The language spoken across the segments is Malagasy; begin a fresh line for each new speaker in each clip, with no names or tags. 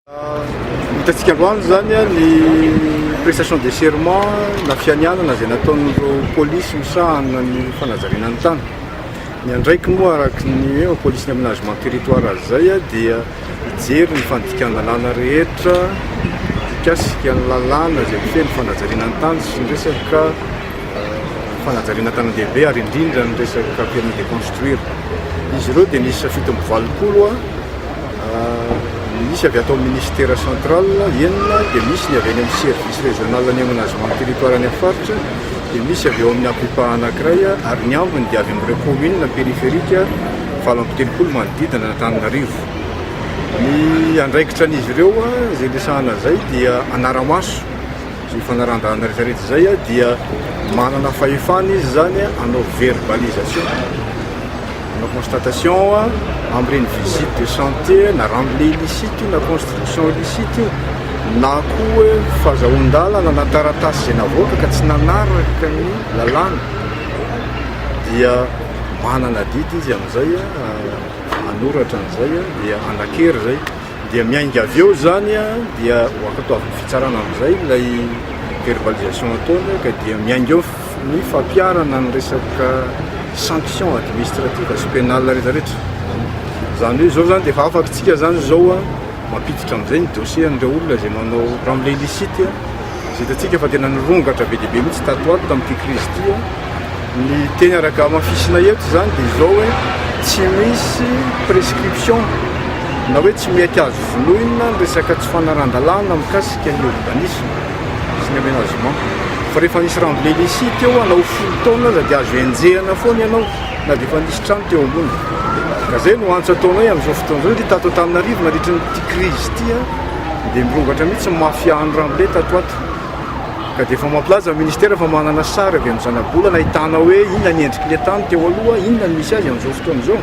Hitantsika androany zany a ny prestation de serment na fianianana zay nataon'ireo polisy misahana ny fanajariana ny tany. Ny andraiky moa araky ny polisy ny aménagement territoire azy zay a dia hijery ny fandikana lalàna rehetra, mikasika ny lalàna zay feno fanajariana ny tany sy ny resaka fanajariana tanan-dehibe ary indrindra ny resaka permis de construire. Izy ireo dia nisy 7 misy avy atao ministère central enina, dia misy ny avy any amin'ny service régional ny aménagement territoire any afaritra, dia misy avy eo amin'ny apipa anankiray ary ny ambiny dia avy amin'ireo commune périphérique 7 manodidina Antananarivo. Ny andraikitra an'izy ireo zay resahana zay dia anaramaso zay fanarandahana rehetrarehetra zay dia manana fahefana izy zany hanao verbalisation, hanao constatation am'ireny visite de santé na remblai illicite na construction illicite na koa fahazahoan-dalana na taratasy zay navoaka ka tsy nanaraka ny lalàna dia manana didy izy amin'izay anoratra an'izay dia anakery zay dia miainga avy eo zany dia hoakatao amin'ny fitsarana amin'izay ilay verbalisation ataony ka dia miainga eo ny fampiarana ny resaka sanction administrative sy pénal rehetrarehetra. Zany hoe zao zany dia efa afakytsika zany zao mampiditra amin'izay ny dossier an'ireo olona zay manao remblai illicite zay hitantsika fa tena nirongatra be dia be mihitsy tato ato tamin'ity crise ity ny teny araka mafisina eto zany dia zao hoe tsy misy prescription na hoe tsy mety azo vonoina ny resaka tsy fanaran-dalàna mikasika ny urbanisme sy ny aménagement. Fa rehefa nisy remblai illicite eo anao 10 taona aza dia azo enjehana foana ianao na dia efa nisy trano teo ambony. Ka zay no antso ataonao amin'izao fotoana zao dia tato Antananarivo nandritra nyity crise ity dia mirongatra mihitsy mafiahan'ny remblai tato ato. Ka dia efa mampilaza ministère fa manana sary avy amin'ny zanabolana ahitana hoe inona ny endriky le tany teo aloha, inona ny misy azy amin'izao fotoana izao,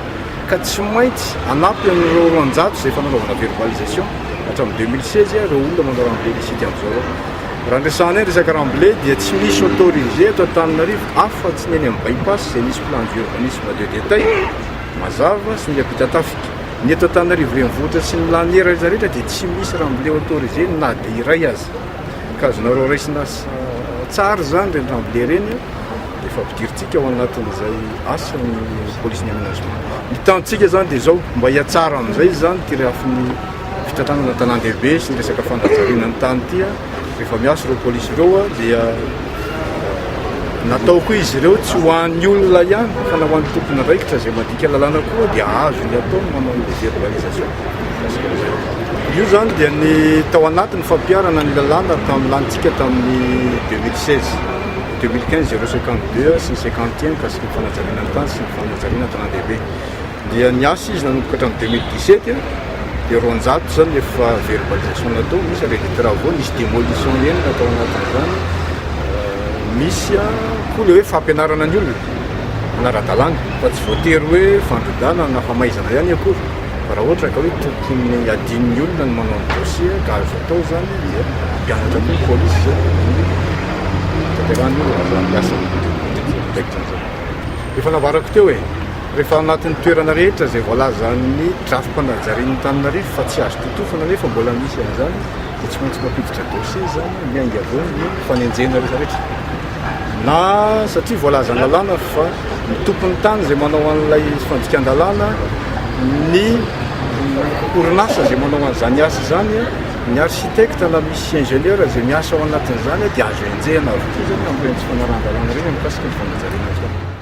ka tsy maintsy anampy amin'ireo roanjato zay fanaovana verbalisation hatramin'ny 2016 ireo olona manao remblai illicite amin'izao. Raha andresahana ny resaka remblai dia tsy misy autorisé ato Antananarivo afa-tsy ny eny amin'ny bypass zay misy plan d'urbanisme de détail mazava sy ny apita tafika. Ny eto Antananarivo renivohitra sy ny laniera rehetrarehetra dia tsy misy remblai autorisé na dia iray azy. Ka azonareo raisina tsara zany reny remblai reny dia fampidiritsika ao anatin'izay asan'ny polisy ny aménagement. Ny tantsika zany dia zao mba hiatsara amin'izay zany ty rehafin'ny fitratranana tanan-dehibe sy ny resaka fanajariana ny tany ity rehefa miasa ireo polisy ireo dia natao koa izy ireo tsy ho an'ny olona ihany fa na ho an'ny tompony raikitra zay madika lalàna koa dia azo ny atao manao ny verbalisation. Io zany dia ny tao anatin'ny fampiarana ny lalàna tamin'ny lanitsika tamin'ny 2016 2015 052 sy ny 51 kasika ny fanajariana ny tany sy ny fanajariana tanan-dehibe. Dia ny asa izy nanomboka hatramin'ny 2017 dia roanjato zany efa verbalisation natao, misy arrêté de travaux, misy démolition eny natao anatin'izany, misy koa le hoe fampianarana ny olona anara-dalàna fa tsy voatery hoe fandrodana na famaizana ihany akory. Fa raha ohatra ka hoe tokony adin'ny olona ny manao ny dossier ka azo atao zany dia mpianatra koa polisy zay tanterahany olona zany miasa efa navarako teo rehefa anatin'ny toerana rehetra zay voalazan'ny drafim-panajarian'ny Antananarivo fa tsy azo totofana nefa mbola misy an'izany dia tsy maintsy mampiditra dossier zany miainga avao ny fanenjena rehetrarehetra na satria voalaza ny lalàna fa ny tompon'ny tany zay manao an'ilay fandikan-dalàna ny orinasa zay manao an'izany asa zany ny architecte na misy ingénieur zay miasa ao anatin'izany dia azo enjehana avokoa zany amin'ireny tsy fanaran-dalàna reny mikasika ny fanajariana azy.